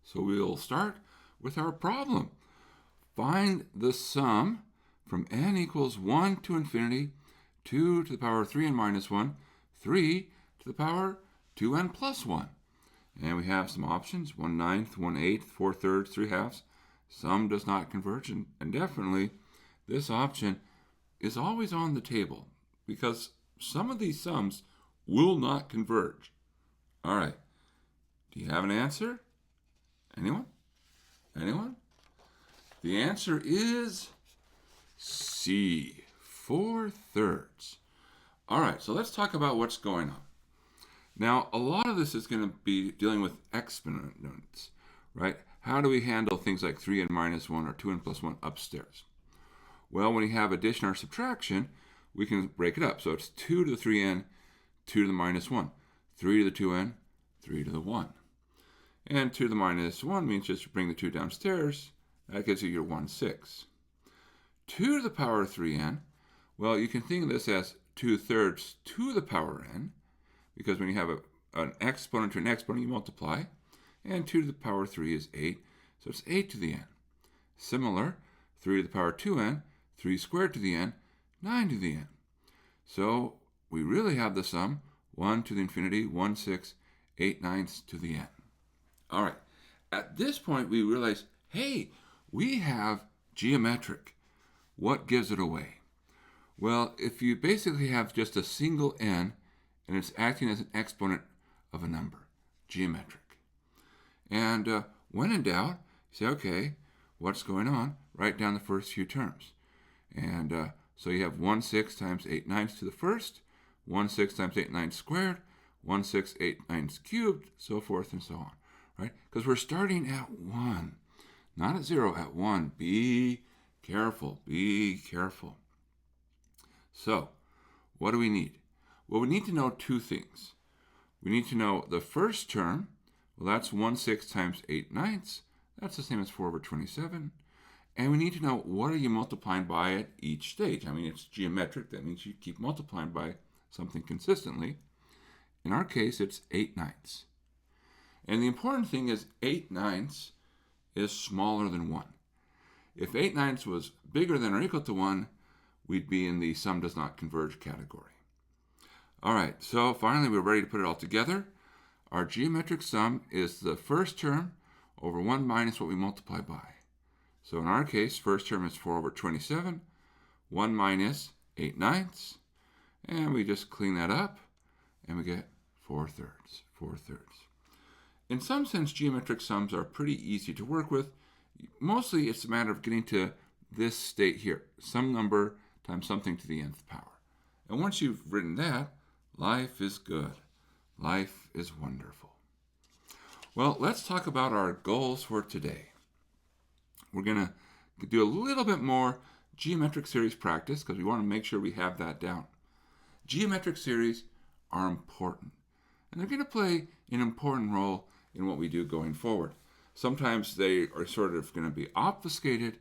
So we'll start with our problem. Find the sum from n equals 1 to infinity, 2 to the power 3n minus 1, 3 to the power 2n plus 1. And we have some options, 1/9, 1/8, 4/3, 3/2. Sum does not converge, and definitely this option is always on the table because some of these sums will not converge. All right, do you have an answer? Anyone? Anyone? The answer is C, 4/3. All right, so let's talk about what's going on. Now, a lot of this is going to be dealing with exponents, right? How do we handle things like 3n minus 1 or 2n plus 1 upstairs? Well, when we have addition or subtraction, we can break it up. So it's 2 to the 3n, 2 to the minus 1, 3 to the 2n, 3 to the 1. And 2 to the minus 1 means just bring the 2 downstairs. That gives you your 1/6. 2 to the power 3n, well, you can think of this as 2/3 to the power n, because when you have an exponent to an exponent, you multiply. And 2 to the power 3 is 8, so it's 8 to the n. Similar, 3 to the power 2n, 3 squared to the n, 9 to the n. So we really have the sum 1 to the infinity, 1/6, 8/9 to the n. All right, at this point we realize, hey, we have geometric. What gives it away? Well, if you basically have just a single n and it's acting as an exponent of a number, geometric. And when in doubt, you say, okay, what's going on? Write down the first few terms. And so you have 1/6 times 8/9 to the first, 1/6 times 8/9 squared, 1/6, 8/9 cubed, so forth and so on, right? Because we're starting at 1, not at 0, at 1. Be careful, be careful. So what do we need? Well, we need to know two things. We need to know the first term. Well, that's 1/6 times 8/9. That's the same as 4/27. And we need to know what are you multiplying by at each stage. I mean, it's geometric. That means you keep multiplying by something consistently. In our case, it's 8/9. And the important thing is 8/9 is smaller than 1. If 8/9 was bigger than or equal to 1, we'd be in the sum does not converge category. All right, so finally we're ready to put it all together. Our geometric sum is the first term over 1 minus what we multiply by. So in our case, first term is 4/27, 1 minus 8/9, and we just clean that up, and we get 4/3, 4/3. In some sense, geometric sums are pretty easy to work with. Mostly it's a matter of getting to this state here, some number times something to the nth power. And once you've written that, life is good. Life is wonderful. Well, let's talk about our goals for today. We're going to do a little bit more geometric series practice because we want to make sure we have that down. Geometric series are important, and they're going to play an important role in what we do going forward. Sometimes they are sort of going to be obfuscated,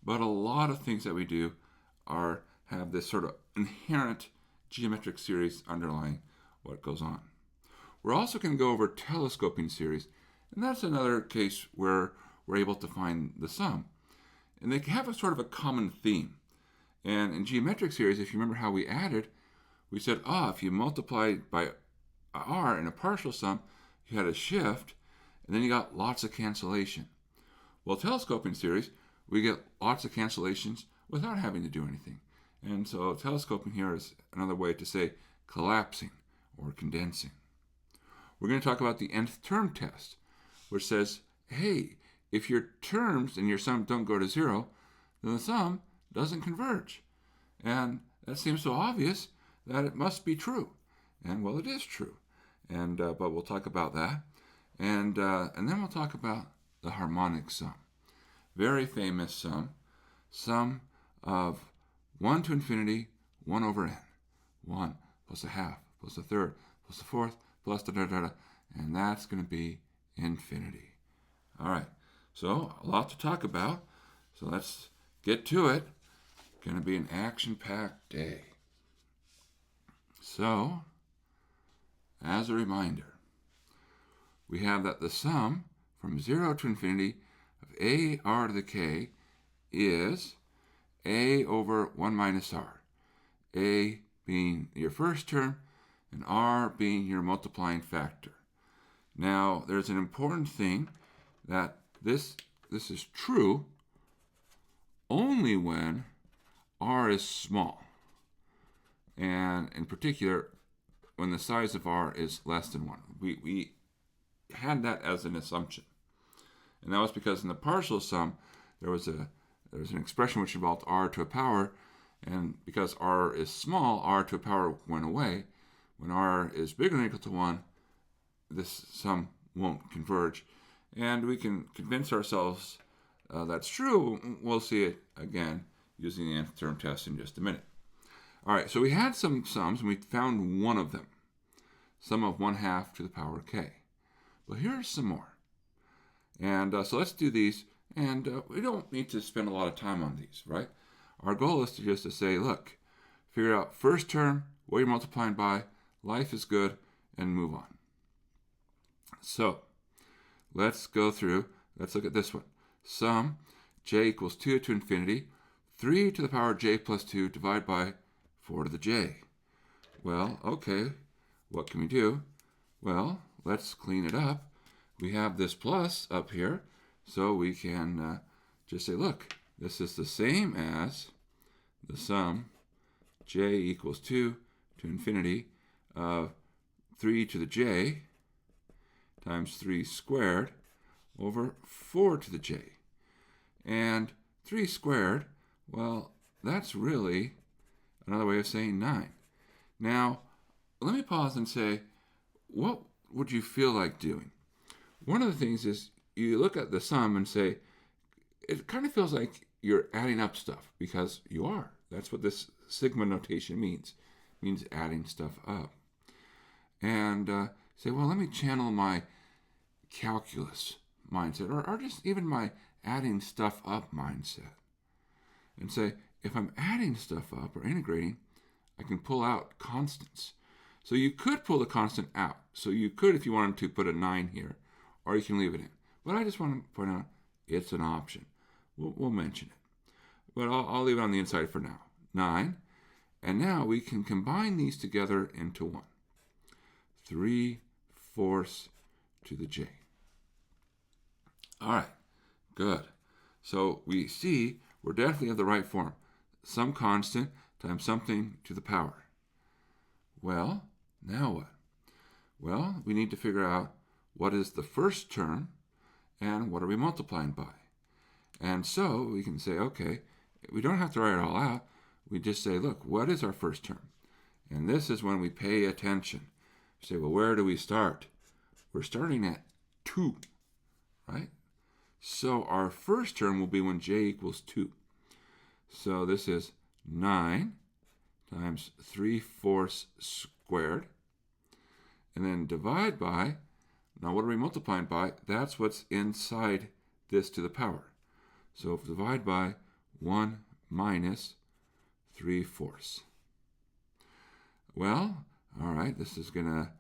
but a lot of things that we do have this sort of inherent geometric series underlying what goes on. We're also going to go over telescoping series, and that's another case where we're able to find the sum. And they have a sort of a common theme. And in geometric series, if you remember how we added, we said, if you multiply by r in a partial sum, you had a shift, and then you got lots of cancellation. Well, telescoping series, we get lots of cancellations without having to do anything. And so telescoping here is another way to say collapsing or condensing. We're going to talk about the nth term test, which says, hey, if your terms and your sum don't go to 0, then the sum doesn't converge. And that seems so obvious that it must be true. And well, it is true. And but we'll talk about that. And then we'll talk about the harmonic sum. Very famous sum of 1 to infinity, 1 over n. 1 plus a half plus a third plus a fourth plus da-da-da-da. And that's going to be infinity. All right, so a lot to talk about. So let's get to it. Going to be an action-packed day. So, as a reminder, we have that the sum from 0 to infinity of a r to the k is a over 1 minus r. A being your first term and r being your multiplying factor. Now, there's an important thing that this is true only when r is small. And in particular, when the size of r is less than 1. We had that as an assumption. And that was because in the partial sum, there was an expression which involved r to a power, and because r is small, r to a power went away. When r is bigger than or equal to 1, this sum won't converge. And we can convince ourselves that's true. We'll see it again using the nth term test in just a minute. All right, so we had some sums, and we found one of them. Sum of 1/2 to the power k. Well, here's some more. And so let's do these. And we don't need to spend a lot of time on these, right? Our goal is to just say, look, figure out first term, what you're multiplying by, life is good, and move on. So let's go through. Let's look at this one. Sum j equals 2 to infinity, 3 to the power j plus 2 divided by 4 to the j. Well, okay, what can we do? Well, let's clean it up. We have this plus up here, so we can just say, look, this is the same as the sum j equals 2 to infinity of 3 to the j times 3 squared over 4 to the j. And 3 squared, well, that's really another way of saying 9. Now, let me pause and say, what would you feel like doing? One of the things is you look at the sum and say, it kind of feels like you're adding up stuff, because you are. That's what this sigma notation means. It means adding stuff up. And say, well, let me channel my calculus mindset, or just even my adding stuff up mindset. And say, if I'm adding stuff up or integrating, I can pull out constants. So you could pull the constant out. So you could, if you wanted to, put a 9 here, or you can leave it in. But I just want to point out it's an option. We'll mention it. But I'll leave it on the inside for now. 9. And now we can combine these together into 1. 3/4 to the j. All right, good. So we see we're definitely of the right form. Some constant times something to the power. Well, now what? Well, we need to figure out what is the first term and what are we multiplying by. And so we can say, okay, we don't have to write it all out. We just say, look, what is our first term? And this is when we pay attention. We say, well, where do we start? We're starting at 2, right? So our first term will be when j equals 2. So this is 9 times 3/4 squared. And then divide by, now what are we multiplying by? That's what's inside this to the power. So divide by 1 minus 3/4. Well, all right, this is going to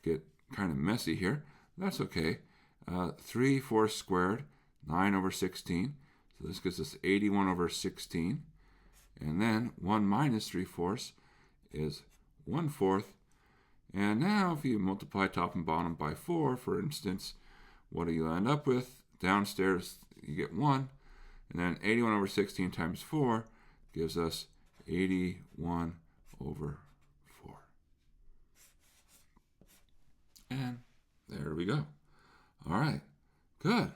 get kind of messy here. That's okay. 3/4 squared, 9 over 16. So this gives us 81 over 16. And then 1 minus 3/4 is 1/4. And now if you multiply top and bottom by 4, for instance, what do you end up with? Downstairs you get 1. And then 81 over 16 times 4 gives us 81 over 4. And there we go. All right, good.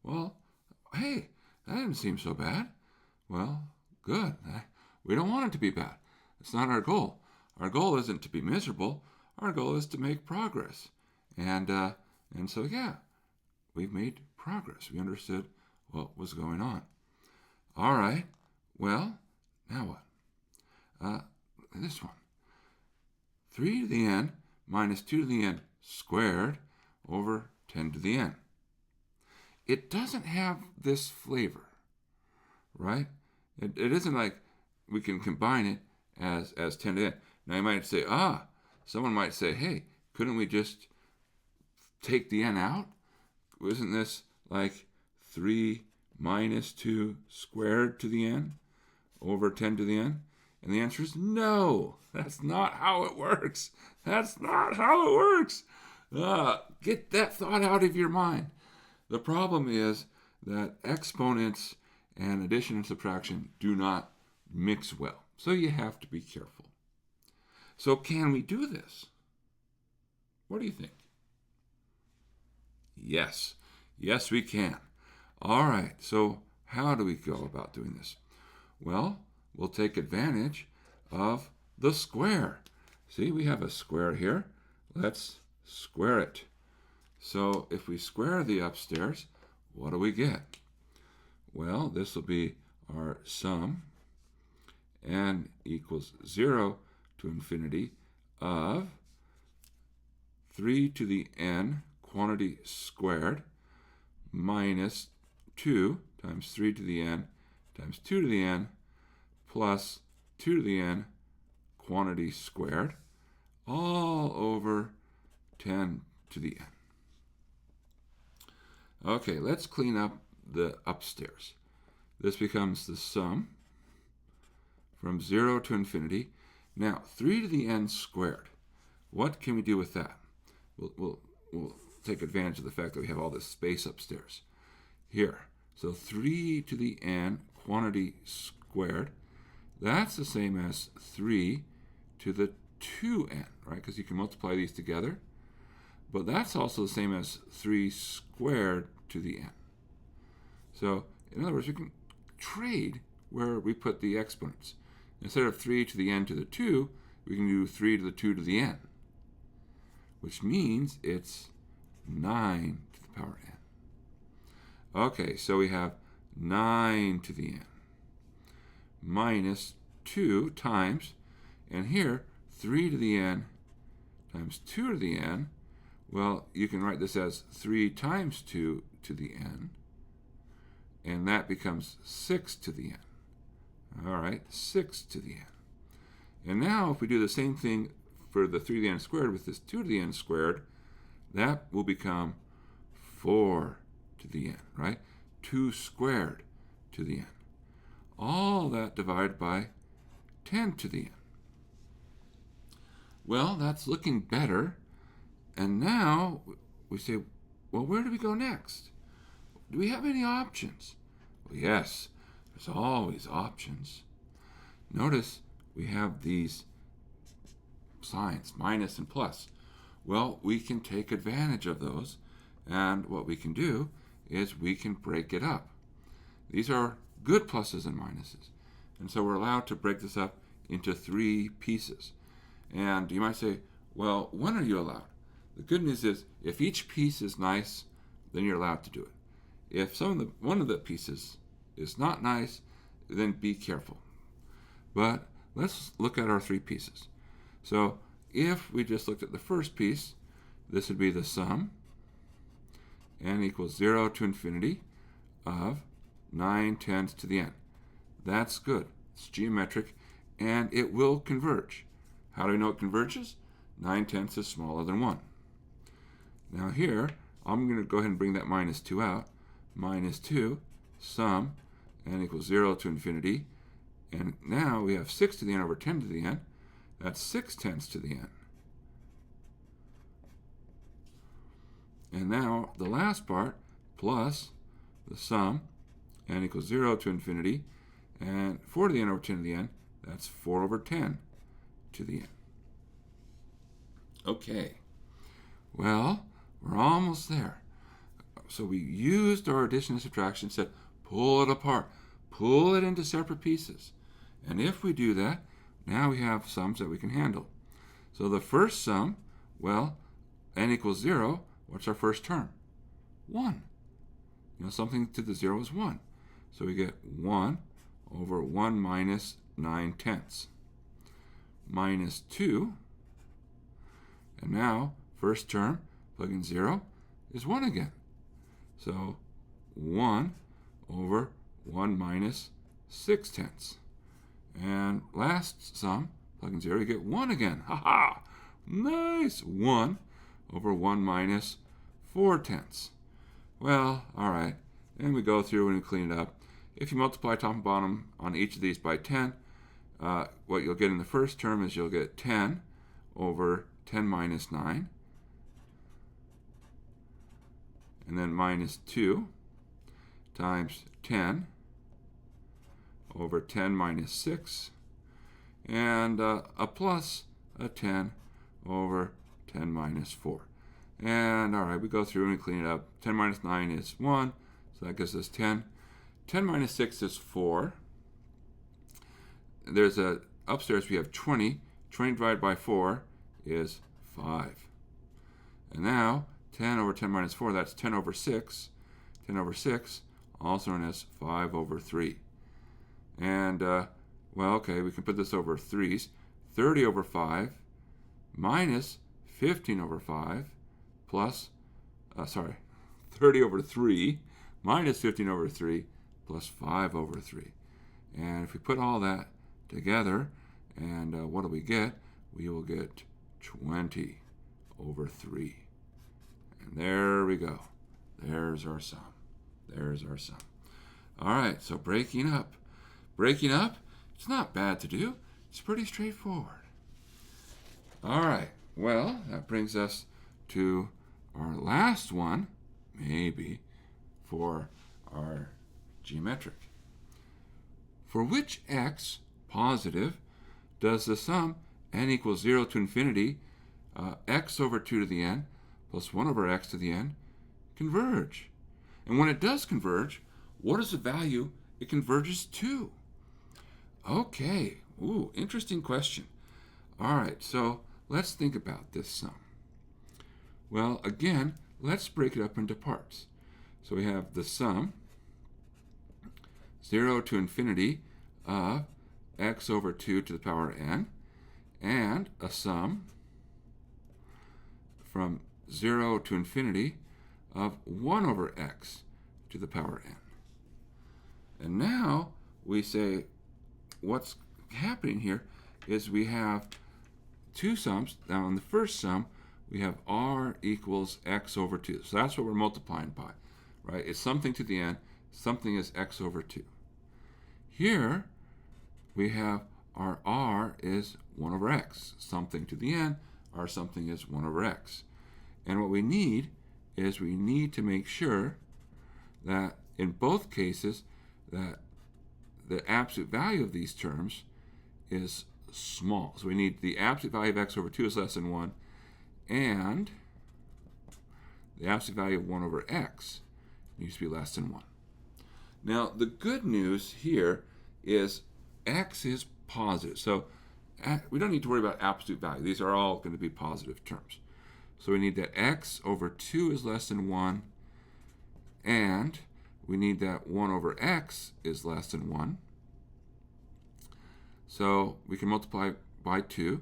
Well, hey, that didn't seem so bad. Well, good. We don't want it to be bad. It's not our goal. Our goal isn't to be miserable. Our goal is to make progress. And so, yeah, we've made progress. We understood what was going on. All right, well, now what? This one. 3 to the n minus 2 to the n squared over 10 to the n. It doesn't have this flavor, right? It isn't like we can combine it as 10 to the n. Now you might say, someone might say, hey, couldn't we just take the n out? Isn't this like 3 minus 2 squared to the n over 10 to the n? And the answer is no. That's not how it works. That's not how it works. Get that thought out of your mind. The problem is that exponents and addition and subtraction do not mix well. So you have to be careful. So can we do this? What do you think? Yes. Yes, we can. All right. So how do we go about doing this? Well, we'll take advantage of the square. See, we have a square here. Let's square it. So if we square the upstairs, what do we get? Well, this will be our sum, n equals 0 to infinity of 3 to the n quantity squared minus 2 times 3 to the n times 2 to the n plus 2 to the n quantity squared all over 10 to the n. Okay, let's clean up the upstairs. This becomes the sum from 0 to infinity. Now, 3 to the n squared. What can we do with that? We'll take advantage of the fact that we have all this space upstairs. Here, so 3 to the n quantity squared, that's the same as 3 to the 2n, right? Because you can multiply these together. But that's also the same as 3 squared to the n. So, in other words, we can trade where we put the exponents. Instead of 3 to the n to the 2, we can do 3 to the 2 to the n, which means it's 9 to the power n. Okay, so we have 9 to the n minus 2 times, and here, 3 to the n times 2 to the n. Well, you can write this as 3 times 2 to the n, and that becomes 6 to the n. All right, 6 to the n. And now if we do the same thing for the 3 to the n squared with this 2 to the n squared, that will become 4 to the n, right? 2 squared to the n. All that divided by 10 to the n. Well, that's looking better. And now we say, well, where do we go next? Do we have any options? Well, yes, there's always options. Notice we have these signs, minus and plus. Well, we can take advantage of those, and what we can do is we can break it up. These are good pluses and minuses, and so we're allowed to break this up into 3 pieces. And you might say, well, when are you allowed? The good news is, if each piece is nice, then you're allowed to do it. If one of the pieces is not nice, then be careful. But let's look at our 3 pieces. So if we just looked at the first piece, this would be the sum, n equals 0 to infinity of 9/10 to the n. That's good. It's geometric, and it will converge. How do we know it converges? 9/10 is smaller than 1. Now here, I'm going to go ahead and bring that minus 2 out. Minus 2, sum, n equals 0 to infinity. And now we have 6 to the n over 10 to the n. That's 6/10 to the n. And now the last part, plus the sum, n equals 0 to infinity. And 4 to the n over 10 to the n, that's 4 over 10 to the n. Okay, well, we're almost there. So we used our addition and subtraction, said pull it apart, pull it into separate pieces. And if we do that, now we have sums that we can handle. So the first sum, well, n equals 0, what's our first term? 1. Something to the 0 is 1. So we get 1 over 1 minus 9/10. Minus 2. And now, first term, plug in 0, is 1 again. So 1 over 1 minus 6/10. And last sum, plug in 0, you get 1 again. Ha ha! Nice! 1 over 1 minus 4/10. Well, all right. And we go through and we clean it up. If you multiply top and bottom on each of these by 10, what you'll get in the first term is you'll get 10 over 10 minus 9. And then minus 2 times 10 over 10 minus 6. And a plus a 10 over 10 minus 4. And all right, we go through and we clean it up. 10 minus 9 is 1, so that gives us 10. 10 minus 6 is 4. There's upstairs we have 20. 20 divided by 4 is 5. And now 10 over 10 minus 4, that's 10 over 6. 10 over 6, also known as 5 over 3. And, well, okay, we can put this over 3's. 30 over 5 minus 15 over 5 plus, 30 over 3 minus 15 over 3 plus 5 over 3. And if we put all that together, and what do we get? We will get 20 over 3. And there we go. There's our sum. There's our sum. All right, so breaking up. Breaking up, it's not bad to do. It's pretty straightforward. All right, well, that brings us to our last one, maybe, for our geometric. For which x, positive, does the sum n equals 0 to infinity, x over 2 to the n, plus 1 over x to the n, converge? And when it does converge, what is the value it converges to? Okay, ooh, interesting question. All right, so let's think about this sum. Well, again, let's break it up into parts. So we have the sum, 0 to infinity of x over 2 to the power n, and a sum from 0 to infinity of 1 over x to the power n. And now we say what's happening here is we have two sums. Now in the first sum, we have r equals x over 2. So that's what we're multiplying by, right? It's something to the n, something is x over 2. Here, we have our r is 1 over x. Something to the n, our something is 1 over x. And what we need is we need to make sure that in both cases that the absolute value of these terms is small. So we need the absolute value of x over 2 is less than 1, and the absolute value of 1 over x needs to be less than 1. Now, the good news here is x is positive. So we don't need to worry about absolute value. These are all going to be positive terms. So we need that x over 2 is less than 1, and we need that 1 over x is less than 1. So we can multiply by 2.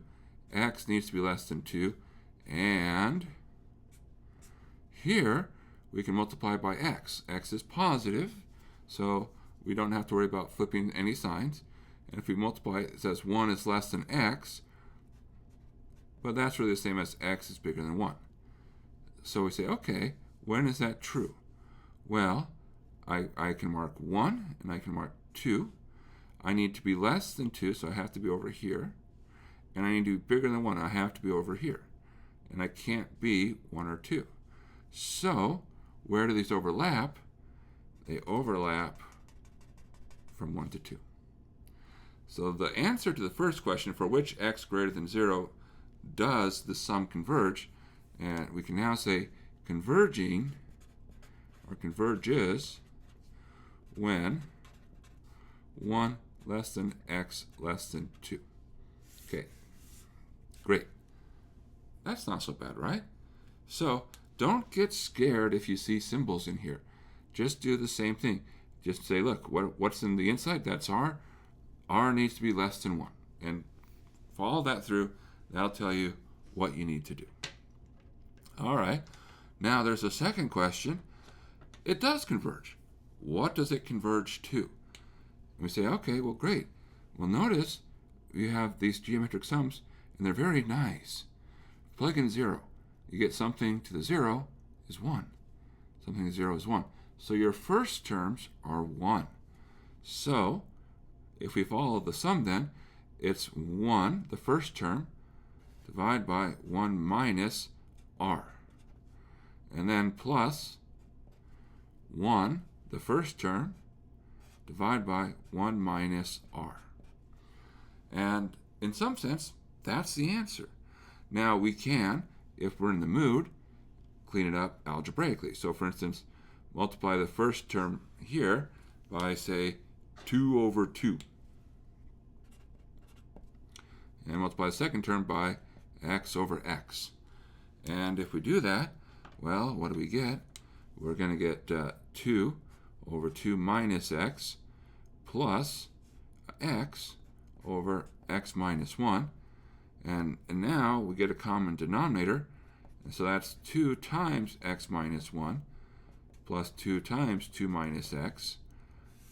X needs to be less than 2. And here we can multiply by x. X is positive, so we don't have to worry about flipping any signs. And if we multiply, it says 1 is less than x, but that's really the same as x is bigger than 1. So we say, okay, when is that true? Well, I can mark 1 and I can mark 2. I need to be less than 2, so I have to be over here. And I need to be bigger than 1, I have to be over here. And I can't be 1 or 2. So, where do these overlap? They overlap from 1 to 2. So the answer to the first question, for which x greater than 0 does the sum converge, and we can now say converging, or converges, when 1 less than x less than 2. Okay, great. That's not so bad, right? So don't get scared if you see symbols in here. Just do the same thing. Just say, look, what's in the inside? That's r. R needs to be less than 1. And follow that through. That'll tell you what you need to do. All right. Now there's a second question. It does converge. What does it converge to? And we say, okay, well, great. Well, notice you have these geometric sums, and they're very nice. Plug in 0. You get something to the 0 is 1. something 0 is 1. So your first terms are 1. So if we follow the sum then, it's 1, the first term, divided by 1 minus r. And then plus 1, the first term, divided by 1 minus r. And in some sense, that's the answer. Now we can, if we're in the mood, clean it up algebraically. So for instance, multiply the first term here by, say, 2 over 2. And multiply the second term by x over x. And if we do that, well, what do we get? We're going to get 2 over 2 minus x plus x over x minus 1. And now we get a common denominator. And so that's 2 times x minus 1 plus 2 times 2 minus x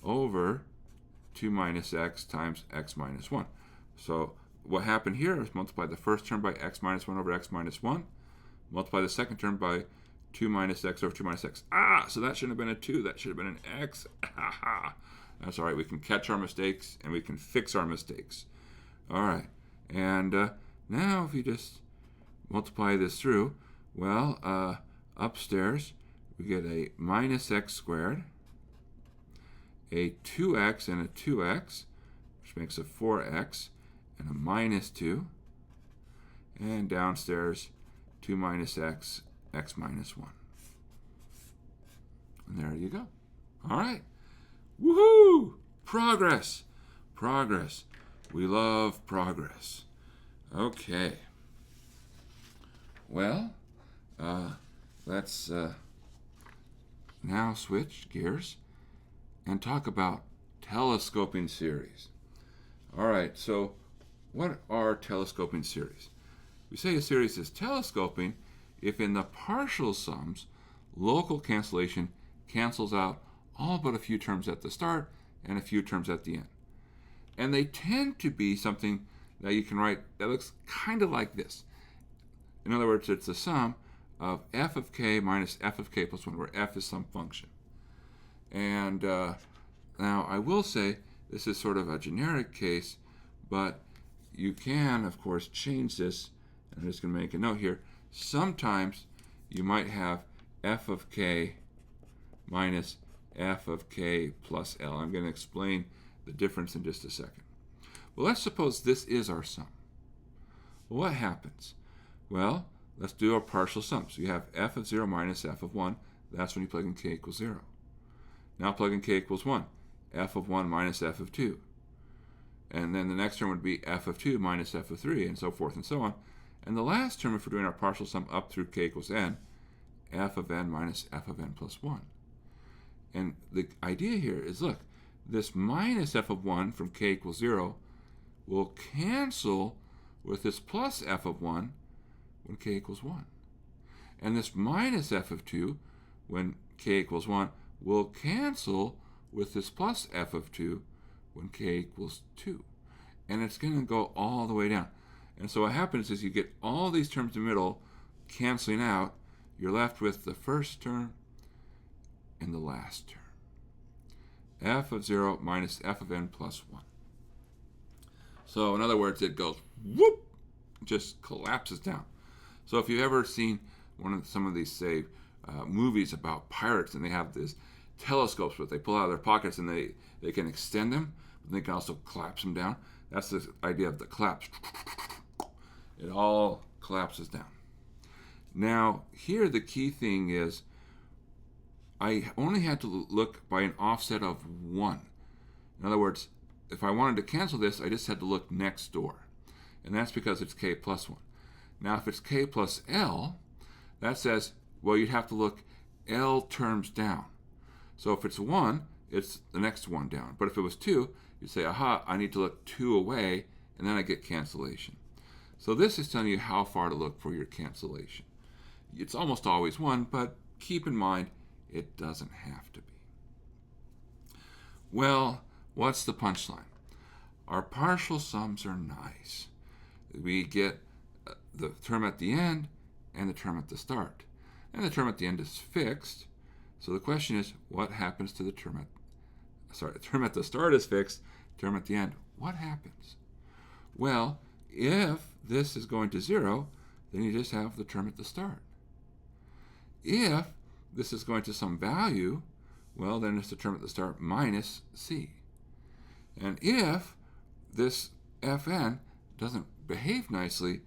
over 2 minus x times x minus 1. So what happened here is multiply the first term by x minus 1 over x minus 1. Multiply the second term by 2 minus x over 2 minus x. So that shouldn't have been a 2. That should have been an x. That's all right. We can catch our mistakes and we can fix our mistakes. All right. And now if you just multiply this through, well, upstairs we get a minus x squared, a 2x and a 2x, which makes a 4x, and a minus 2. And downstairs, 2 minus x, x minus 1. And there you go. All right. Woohoo! Progress. Progress. We love progress. Okay. Well, let's now switch gears and talk about telescoping series. All right, so what are telescoping series? We say a series is telescoping if in the partial sums, local cancellation cancels out all but a few terms at the start and a few terms at the end. And they tend to be something that you can write that looks kind of like this. In other words, it's the sum of f of k minus f of k plus 1, where f is some function. And now I will say this is sort of a generic case, but you can, of course, change this. And I'm just going to make a note here. Sometimes you might have f of k minus f of k plus L. I'm going to explain the difference in just a second. Well, let's suppose this is our sum. Well, what happens? Well, let's do our partial sum. So you have f of 0 minus f of 1. That's when you plug in k equals 0. Now plug in k equals 1. F of 1 minus f of 2. And then the next term would be f of 2 minus f of 3, and so forth and so on. And the last term, if we're doing our partial sum up through k equals n, f of n minus f of n plus 1. And the idea here is, look, this minus f of 1 from k equals 0 will cancel with this plus f of 1 when k equals 1. And this minus f of 2 when k equals 1 will cancel with this plus f of 2 when k equals 2. And it's going to go all the way down. And so what happens is you get all these terms in the middle canceling out. You're left with the first term and the last term. F of 0 minus f of n plus 1. So in other words, it goes whoop, just collapses down. So if you've ever seen some of these, say, movies about pirates, and they have these telescopes that they pull out of their pockets and they can extend them, but they can also collapse them down. That's the idea of the collapse. It all collapses down. Now, here the key thing is I only had to look by an offset of 1. In other words, if I wanted to cancel this, I just had to look next door. And that's because it's k plus 1. Now, if it's k plus L, that says, well, you'd have to look L terms down. So if it's 1, it's the next one down. But if it was 2, you'd say, aha, I need to look 2 away, and then I get cancellation. So this is telling you how far to look for your cancellation. It's almost always 1, but keep in mind, it doesn't have to be. Well, what's the punchline? Our partial sums are nice. We get the term at the end and the term at the start. And the term at the end is fixed, So the question is, what happens to the term the term at the start is fixed, term at the end, what happens? Well, if this is going to 0, then you just have the term at the start. If this is going to some value, well, then it's the term at the start minus c. And if this fn doesn't behave nicely,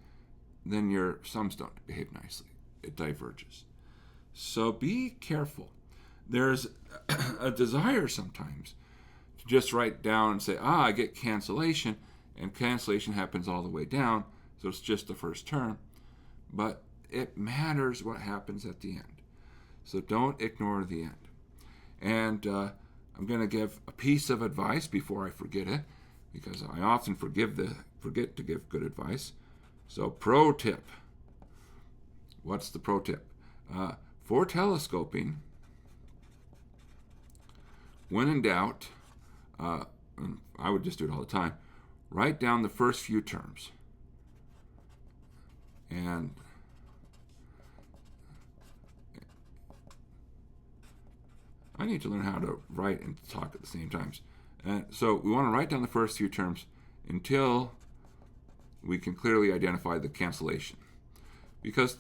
then your sums don't behave nicely. It diverges. So be careful. There's a desire sometimes to just write down and say, I get cancellation, and cancellation happens all the way down, so it's just the first term. But it matters what happens at the end. So don't ignore the end. And I'm going to give a piece of advice before I forget it, because I often forget to give good advice. So pro tip. What's the pro tip? For telescoping, when in doubt, I would just do it all the time, write down the first few terms. And I need to learn how to write and talk at the same times. And so we want to write down the first few terms until we can clearly identify the cancellation. Because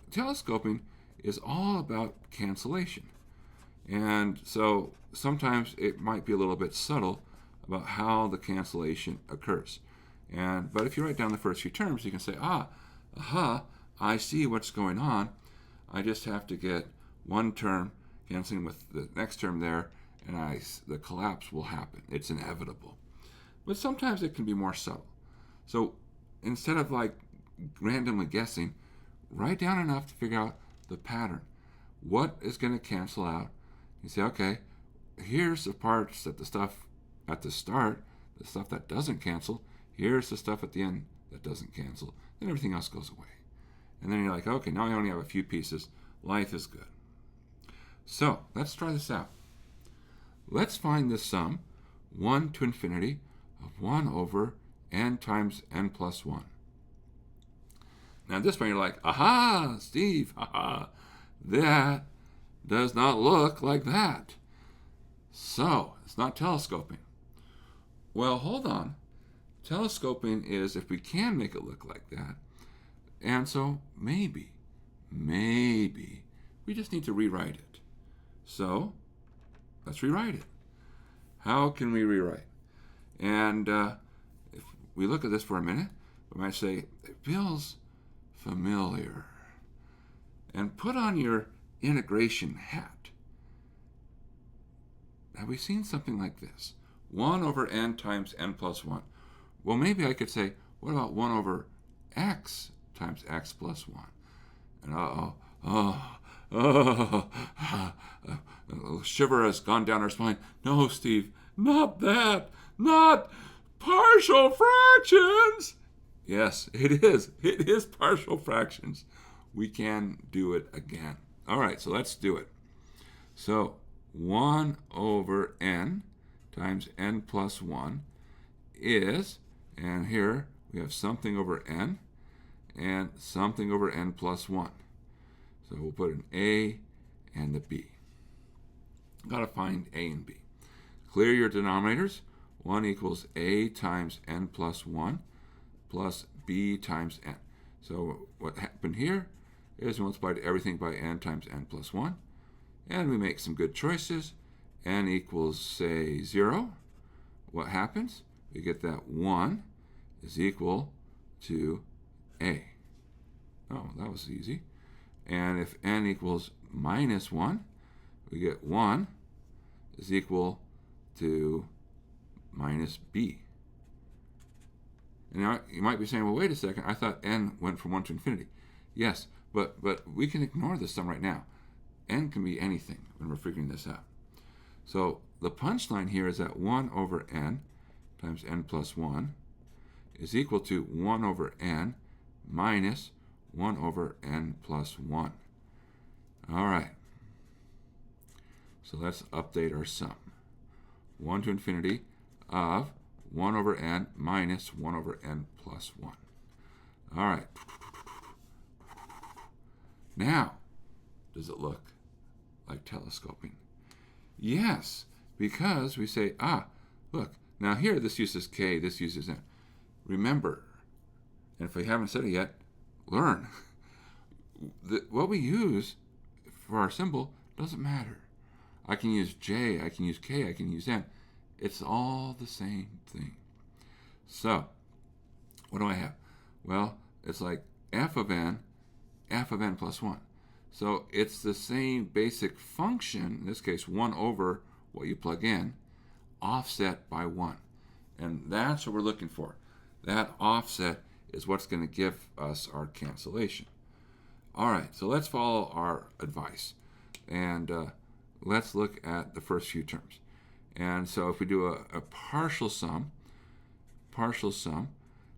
telescoping is all about cancellation. And so sometimes it might be a little bit subtle about how the cancellation occurs. But if you write down the first few terms, you can say, I see what's going on. I just have to get one term canceling with the next term there, and the collapse will happen. It's inevitable. But sometimes it can be more subtle. So instead of randomly guessing, write down enough to figure out the pattern. What is going to cancel out? You say, okay, here's the parts that the stuff at the start, the stuff that doesn't cancel. Here's the stuff at the end that doesn't cancel. Then everything else goes away. And then you're like, okay, now I only have a few pieces. Life is good. So let's try this out. Let's find the sum 1 to infinity of 1 over n times n plus 1. Now at this point you're like, aha, Steve, that does not look like that. So it's not telescoping. Well, hold on. Telescoping is if we can make it look like that. And so maybe, we just need to rewrite it. So let's rewrite it. How can we rewrite? And if we look at this for a minute, we might say, it feels familiar. And put on your integration hat. Have we seen something like this? 1 over n times n plus 1. Well, maybe I could say, what about 1 over x times x plus 1? And a shiver has gone down our spine. No, Steve, not that. Not partial fractions. Yes, it is. It is partial fractions. We can do it again. All right, so let's do it. So 1 over n times n plus 1 is, and here we have something over n and something over n plus 1. So we'll put an a and a b. Got to find a and b. Clear your denominators. 1 equals a times n plus 1 plus b times n. So what happened here is we multiplied everything by n times n plus 1. And we make some good choices. N equals, say, 0. What happens? We get that 1 is equal to a. Oh, that was easy. And if n equals minus 1, we get 1 is equal to minus b. And now you might be saying, well, wait a second. I thought n went from 1 to infinity. Yes, but we can ignore this sum right now. N can be anything when we're figuring this out. So the punchline here is that 1 over n times n plus 1 is equal to 1 over n minus 1 over n plus 1. All right. So let's update our sum. 1 to infinity of 1 over n minus 1 over n plus 1. All right. Now, does it look like telescoping? Yes, because we say, look, now here this uses k, this uses n. Remember, and if we haven't said it yet, learn. What we use for our symbol doesn't matter. I can use j, I can use k, I can use n. It's all the same thing. So, what do I have? Well, it's like f of n plus 1. So it's the same basic function, in this case 1 over what you plug in, offset by 1. And that's what we're looking for. That offset is what's going to give us our cancellation. All right, so let's follow our advice. And let's look at the first few terms. And so if we do a partial sum,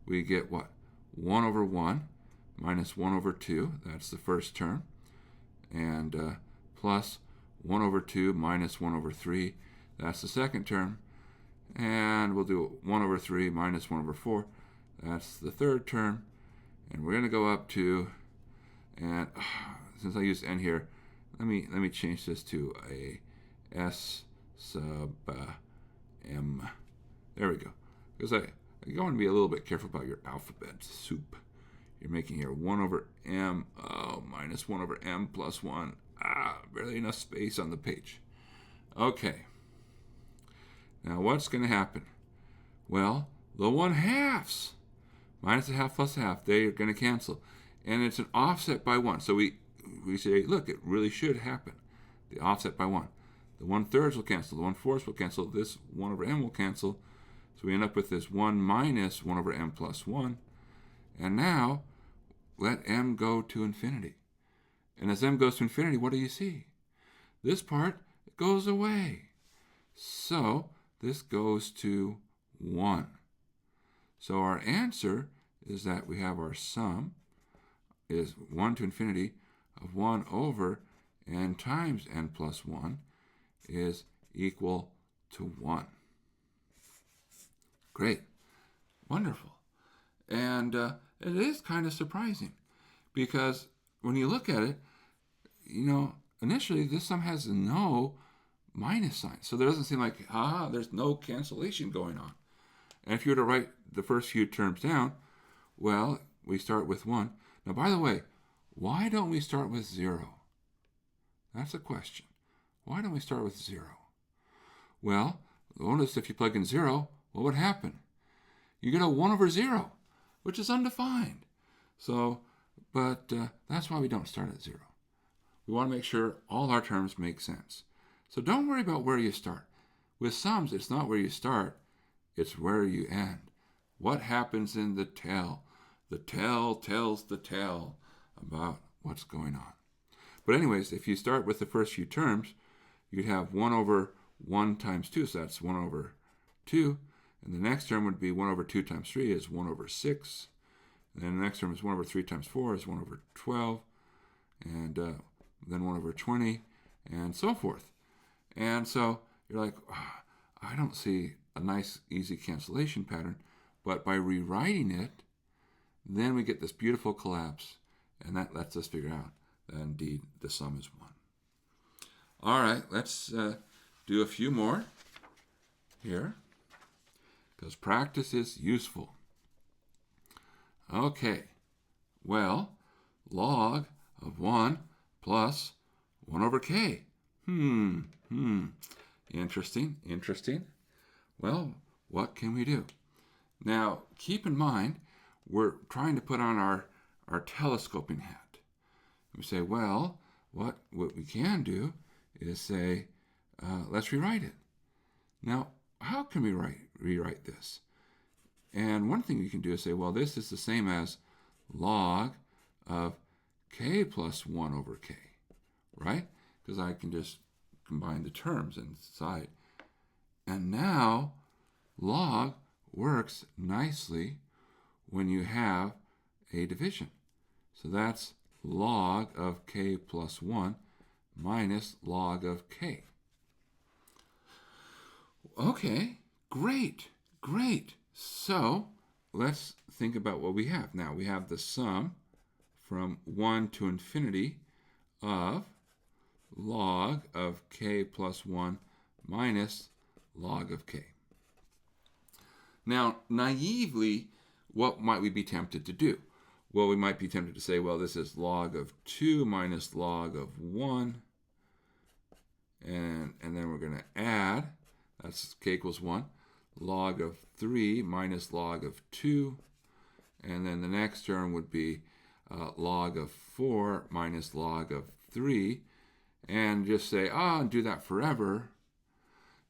we get what? 1 over 1 minus 1 over 2, that's the first term, and plus 1 over 2 minus 1 over 3, that's the second term, and we'll do 1 over 3 minus 1 over 4, that's the third term, and we're going to go up to, and since I used n here, let me change this to a s sub m. There we go. Because you want to be a little bit careful about your alphabet soup. You're making here 1 over m minus 1 over m plus 1. Barely enough space on the page. Okay. Now what's going to happen? Well, the 1/2s minus a half plus a half, they are going to cancel. And it's an offset by 1. So we say, look, it really should happen. The offset by 1. The 1/3 will cancel. The 1/4 will cancel. This 1 over m will cancel. So we end up with this 1 minus 1 over m plus 1. And now, let m go to infinity. And as m goes to infinity, what do you see? This part goes away. So this goes to 1. So our answer is that we have our sum is 1 to infinity of 1 over n times n plus 1 is equal to 1. Great. Wonderful. And it is kind of surprising because when you look at it, initially this sum has no minus sign. So there doesn't seem like, there's no cancellation going on. And if you were to write the first few terms down, well, we start with 1. Now, by the way, why don't we start with 0? That's a question. Why don't we start with 0? Well, notice if you plug in 0, what would happen? You get a 1 over 0, which is undefined. So, but that's why we don't start at 0. We want to make sure all our terms make sense. So don't worry about where you start. With sums, it's not where you start, it's where you end. What happens in the tell? The tell tells the tale about what's going on. But anyways, if you start with the first few terms, you'd have 1 over 1 times 2, so that's 1 over 2. And the next term would be 1 over 2 times 3 is 1 over 6. And then the next term is 1 over 3 times 4 is 1 over 12. And then 1 over 20, and so forth. And so you're like, I don't see a nice, easy cancellation pattern. But by rewriting it, then we get this beautiful collapse. And that lets us figure out that indeed the sum is 1. All right, let's do a few more here, because practice is useful. Okay, well, log of 1 plus 1 over k. Interesting. Well, what can we do? Now, keep in mind, we're trying to put on our telescoping hat. We say, well, what we can do is say, let's rewrite it. Now, how can we rewrite this? And one thing you can do is say, well, this is the same as log of k plus 1 over k, right? Because I can just combine the terms inside. And now, log works nicely when you have a division. So that's log of k plus 1 minus log of k. Okay, great. So let's think about what we have. Now we have the sum from 1 to infinity of log of k plus 1 minus log of k. Now, naively, what might we be tempted to do? Well, we might be tempted to say, well, this is log of 2 minus log of 1. And then we're going to add, that's k equals 1, log of 3 minus log of 2. And then the next term would be log of 4 minus log of 3. And just say, and do that forever.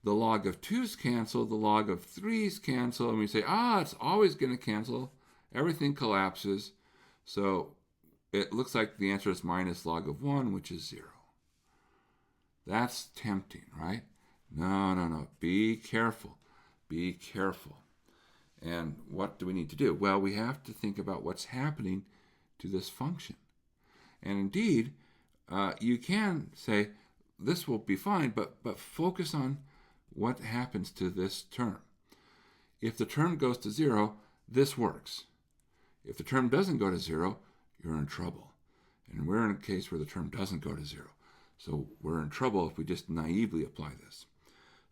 The log of 2's cancel, the log of 3's cancel, and we say, it's always going to cancel. Everything collapses. So it looks like the answer is minus log of 1, which is 0. That's tempting, right? No. Be careful. Be careful. And what do we need to do? Well, we have to think about what's happening to this function. And indeed, you can say, this will be fine, but focus on what happens to this term. If the term goes to 0, this works. If the term doesn't go to 0, you're in trouble. And we're in a case where the term doesn't go to 0. So we're in trouble if we just naively apply this.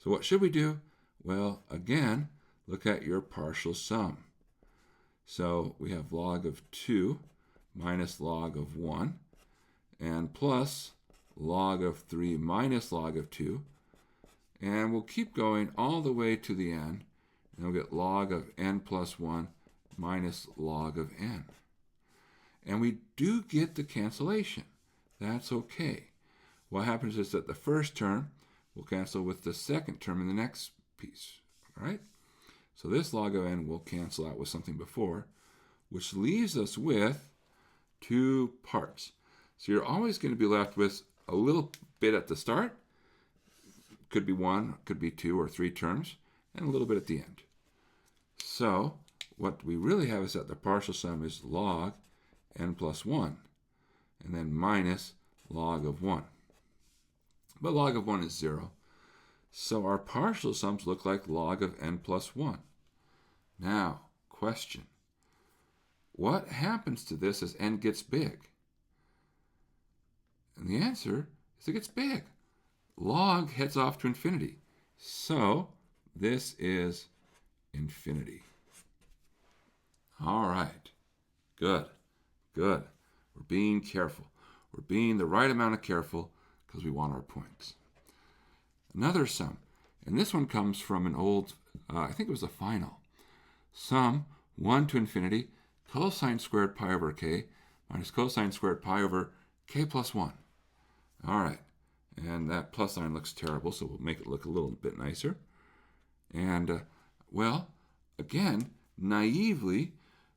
So what should we do? Well, again, look at your partial sum. So we have log of 2 minus log of 1 and plus log of 3 minus log of 2. And we'll keep going all the way to the end, and we'll get log of n plus 1 minus log of n. And we do get the cancellation. That's okay. What happens is that the first term will cancel with the second term in the next piece. All right? So this log of n will cancel out with something before, which leaves us with 2 parts. So you're always going to be left with a little bit at the start. Could be 1, could be 2 or 3 terms, and a little bit at the end. So what we really have is that the partial sum is log n plus 1, and then minus log of 1. But log of 1 is 0. So our partial sums look like log of n plus 1. Now, question. What happens to this as n gets big? And the answer is it gets big. Log heads off to infinity. So this is infinity. All right. Good. We're being careful. We're being the right amount of careful because we want our points. Another sum. And this one comes from an old, I think it was a final. Sum 1 to infinity, cosine squared pi over k minus cosine squared pi over k plus 1. All right. And that plus sign looks terrible, so we'll make it look a little bit nicer. And, well, again, naively,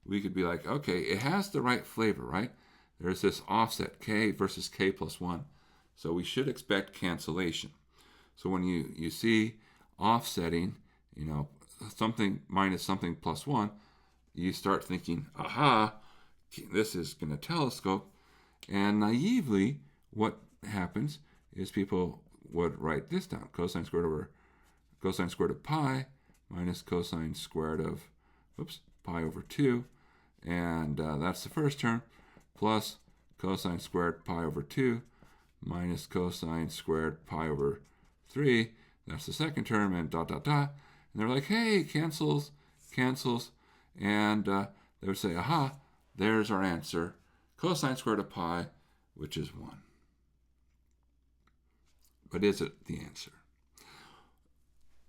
we could be like, okay, it has the right flavor, right? There's this offset, k versus k plus 1. So we should expect cancellation. So when you see offsetting, something minus something plus 1, you start thinking, aha, this is going to telescope. And naively, what happens is people would write this down. Cosine squared of pi minus cosine squared of, pi over 2. And that's the first term, plus cosine squared pi over 2 minus cosine squared pi over 3. That's the second term, and dot. And they're like, hey, cancels. And they would say, aha, there's our answer. Cosine squared of pi, which is 1. But is it the answer?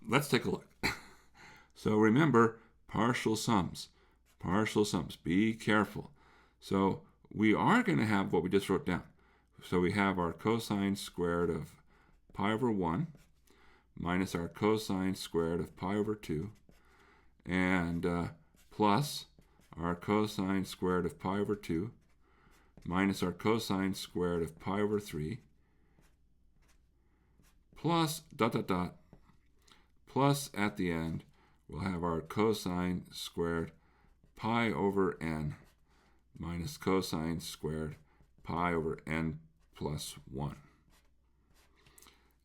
Let's take a look. So remember, partial sums. Be careful. So we are going to have what we just wrote down. So we have our cosine squared of pi over 1 minus our cosine squared of pi over 2 and plus our cosine squared of pi over 2 minus our cosine squared of pi over 3 plus dot. Plus at the end, we'll have our cosine squared pi over n minus cosine squared pi over n plus 1.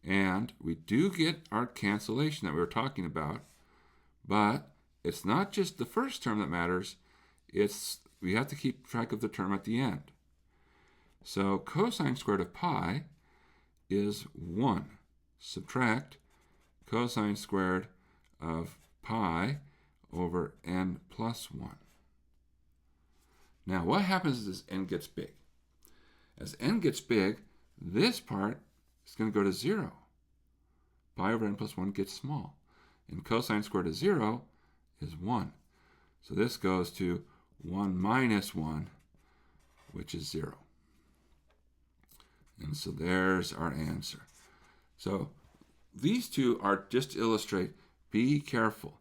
And we do get our cancellation that we were talking about, but it's not just the first term that matters, we have to keep track of the term at the end. So cosine squared of pi is 1. Subtract cosine squared of pi over n plus 1. Now, what happens as n gets big? As n gets big, this part is going to go to 0. Pi over n plus 1 gets small. And cosine squared of 0 is 1. So this goes to 1 minus 1, which is 0. And so there's our answer. So these two are just to illustrate, be careful.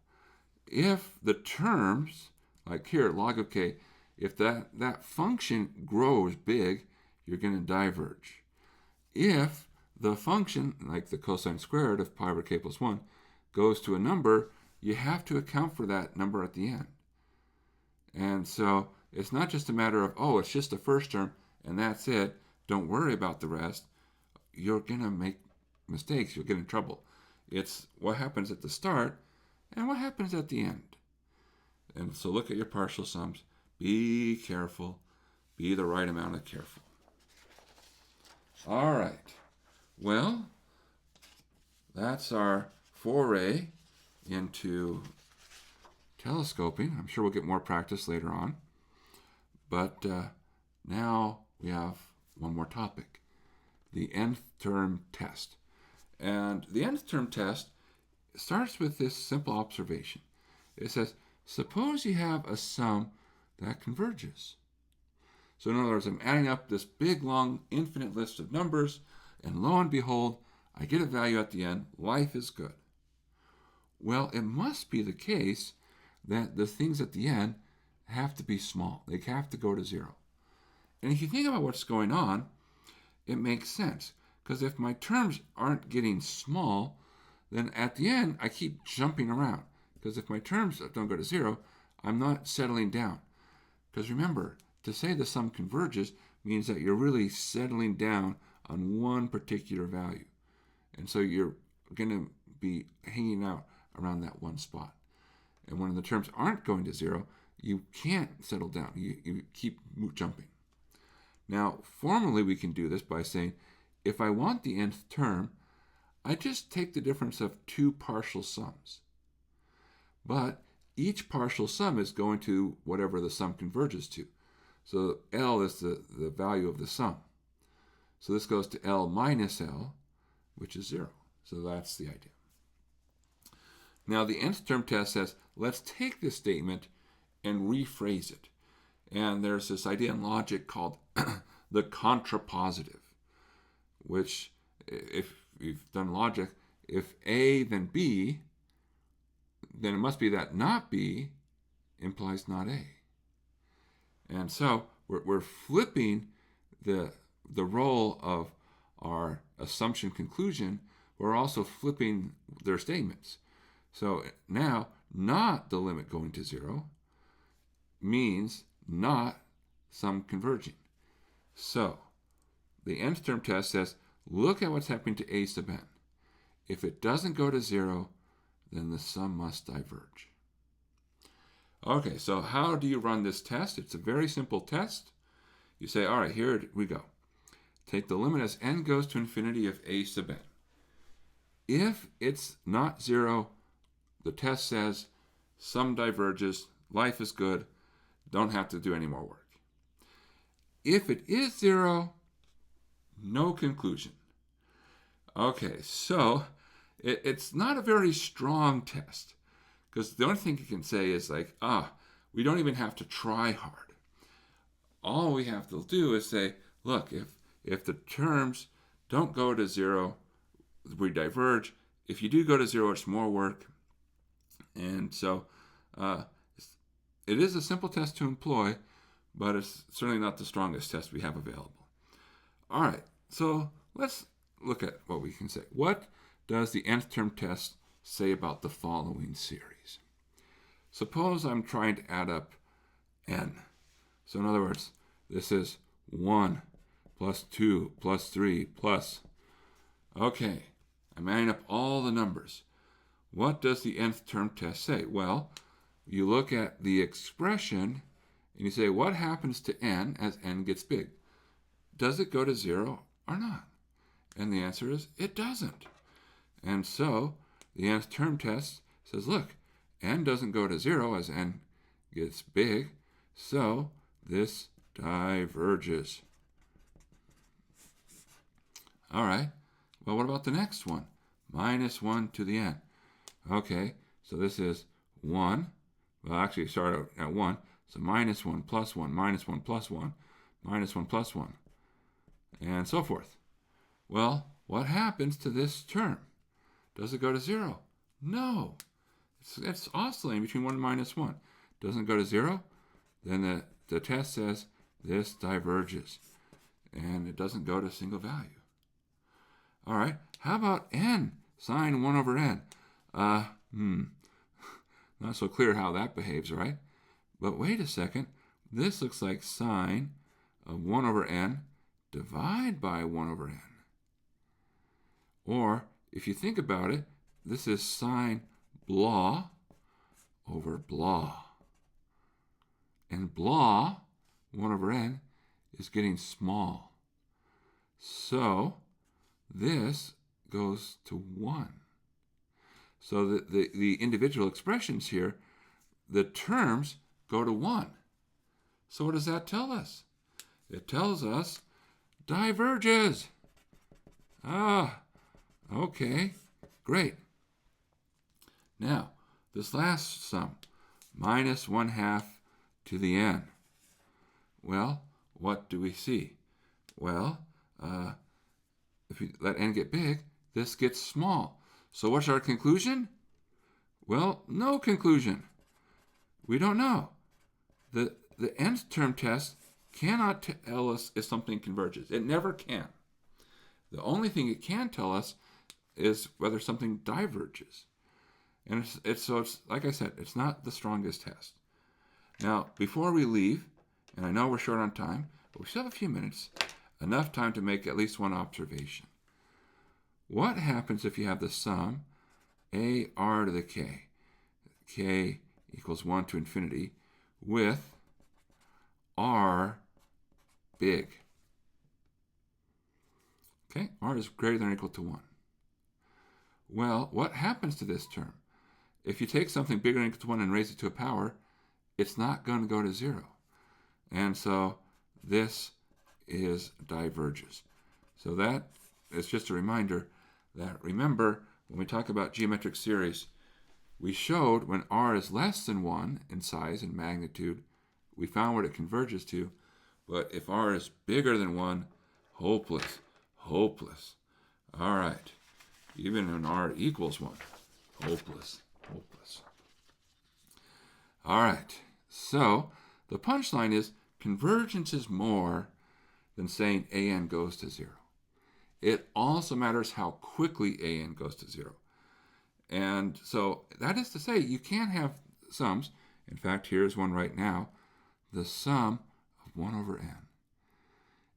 If the terms, like here, log of k, if that function grows big, you're going to diverge. If the function, like the cosine squared of pi over k plus 1, goes to a number, you have to account for that number at the end. And so it's not just a matter of, oh, it's just the first term and that's it. Don't worry about the rest. You're going to make mistakes. You'll get in trouble. It's what happens at the start and what happens at the end. And so look at your partial sums. Be careful. Be the right amount of careful. All right. Well, that's our foray into telescoping. I'm sure we'll get more practice later on. But now we have one more topic, the nth term test. And the nth term test starts with this simple observation. It says, suppose you have a sum that converges. So in other words, I'm adding up this big, long, infinite list of numbers, and lo and behold, I get a value at the end. Life is good. Well, it must be the case that the things at the end have to be small. They have to go to 0. And if you think about what's going on, it makes sense. Because if my terms aren't getting small, then at the end, I keep jumping around. Because if my terms don't go to 0, I'm not settling down. Because remember, to say the sum converges means that you're really settling down on one particular value. And so you're going to be hanging out around that one spot. And when the terms aren't going to 0, you can't settle down. You keep jumping. Now, formally, we can do this by saying, if I want the nth term, I just take the difference of two partial sums. But each partial sum is going to whatever the sum converges to. So L is the value of the sum. So this goes to L minus L, which is 0. So that's the idea. Now the nth term test says, let's take this statement and rephrase it. And there's this idea in logic called the contrapositive, which, if you've done logic, if A then B, then it must be that not B implies not A. And so we're flipping the role of our assumption conclusion. We're also flipping their statements. So now, not the limit going to 0 means not sum converging. So the nth term test says, look at what's happening to A sub n. If it doesn't go to 0, then the sum must diverge. Okay, so how do you run this test? It's a very simple test. You say, all right, here we go. Take the limit as n goes to infinity of A sub n. If it's not 0, the test says sum diverges, life is good, don't have to do any more work. If it is 0, no conclusion. Okay, so it's not a very strong test, because the only thing you can say is like, we don't even have to try hard. All we have to do is say, look, if the terms don't go to 0, we diverge. If you do go to 0, it's more work. And so it is a simple test to employ, but it's certainly not the strongest test we have available. All right, so let's look at what we can say. What does the nth term test say about the following series? Suppose I'm trying to add up n. So in other words, this is 1 plus 2 plus 3 plus... Okay, I'm adding up all the numbers. What does the nth term test say? Well, you look at the expression and you say, what happens to n as n gets big? Does it go to 0 or not? And the answer is it doesn't. And so the nth term test says, look, n doesn't go to 0 as n gets big, so this diverges. All right, well, what about the next one? Minus 1 to the n. Okay, so this is 1. Well, actually, it started out at 1. So minus 1 plus 1, minus 1 plus 1, minus 1 plus 1, and so forth. Well, what happens to this term? Does it go to 0? No. It's oscillating between 1 and minus 1. Doesn't go to 0? Then the test says this diverges. And it doesn't go to a single value. All right, how about n, sine 1 over n? Not so clear how that behaves, right? But wait a second. This looks like sine of 1 over n divided by 1 over n. Or, if you think about it, this is sine blah over blah. And blah, 1 over n, is getting small. So, this goes to 1. So the individual expressions here, the terms go to 1. So what does that tell us? It tells us diverges. Okay, great. Now, this last sum, minus 1/2 to the n. Well, what do we see? Well, if we let n get big, this gets small. So what's our conclusion? Well, no conclusion. We don't know. The nth term test cannot tell us if something converges. It never can. The only thing it can tell us is whether something diverges. And it's like I said, it's not the strongest test. Now, before we leave, and I know we're short on time, but we still have a few minutes, enough time to make at least one observation. What happens if you have the sum ar to the k equals 1 to infinity, with r big? Okay, r is greater than or equal to 1. Well, what happens to this term? If you take something bigger than or equal to 1 and raise it to a power, it's not going to go to 0. And so this is diverges. So that is just a reminder that, remember, when we talk about geometric series, we showed when r is less than 1 in size and magnitude, we found what it converges to. But if r is bigger than 1, hopeless, hopeless. All right, even when r equals 1, hopeless, hopeless. All right, so the punchline is convergence is more than saying an goes to 0. It also matters how quickly an goes to 0. And so that is to say, you can have sums. In fact, here's one right now, the sum of 1 over n.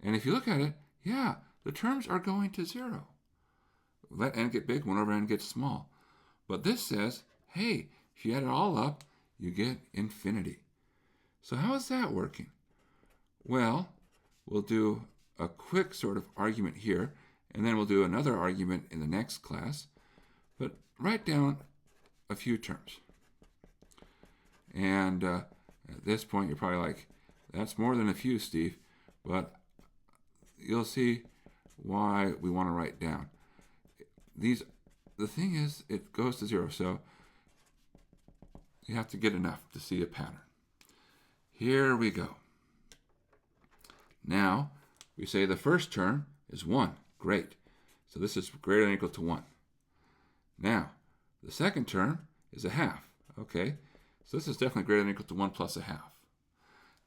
And if you look at it, yeah, the terms are going to 0. Let n get big, 1 over n gets small. But this says, hey, if you add it all up, you get infinity. So how is that working? Well, we'll do a quick sort of argument here, and then we'll do another argument in the next class. But write down a few terms. And at this point, you're probably like, that's more than a few, Steve. But you'll see why we want to write down. The thing is, it goes to 0, so you have to get enough to see a pattern. Here we go. Now, we say the first term is 1. Great. So this is greater than or equal to 1. Now, the second term is 1/2. Okay, so this is definitely greater than or equal to 1 plus 1/2.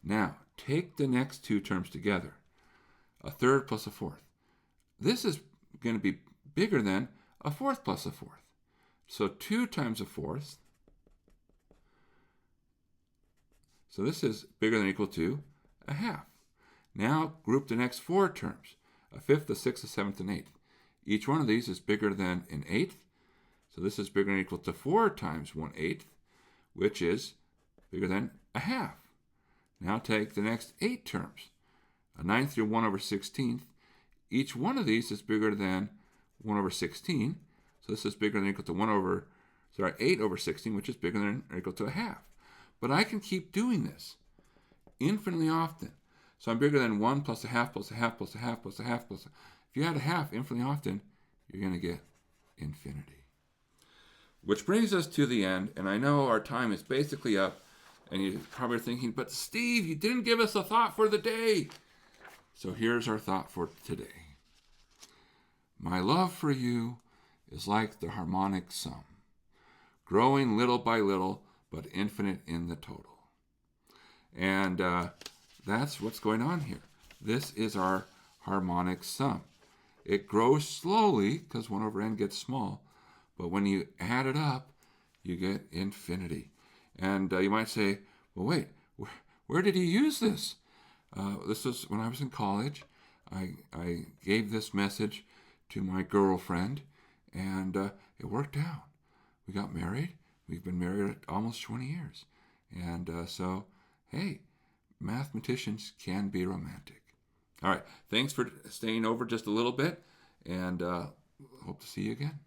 Now, take the next two terms together. 1/3 plus 1/4. This is going to be bigger than 1/4 plus 1/4. So 2 times 1/4. So this is bigger than or equal to 1/2. Now group the next 4 terms. 1/5, 1/6, 1/7, and 1/8. Each one of these is bigger than 1/8. So this is bigger than or equal to 4 times 1/8, which is bigger than 1/2. Now take the next 8 terms. 1/9 through 1 over 16th. each one of these is bigger than 1 over 16. So this is bigger than or equal to 8 over 16, which is bigger than or equal to a half. But I can keep doing this infinitely often. So I'm bigger than 1 plus a half plus a half plus a half plus a half plus a... If you add a half infinitely often, you're going to get infinity. Which brings us to the end, and I know our time is basically up, and you're probably thinking, but Steve, you didn't give us a thought for the day. So here's our thought for today. My love for you is like the harmonic sum, growing little by little, but infinite in the total. And that's what's going on here. This is our harmonic sum. It grows slowly because 1 over n gets small, but when you add it up, you get infinity. And you might say, well, wait, where did he use this? This was when I was in college. I gave this message to my girlfriend, and it worked out. We got married. We've been married almost 20 years. And so, hey, mathematicians can be romantic. All right, thanks for staying over just a little bit, and hope to see you again.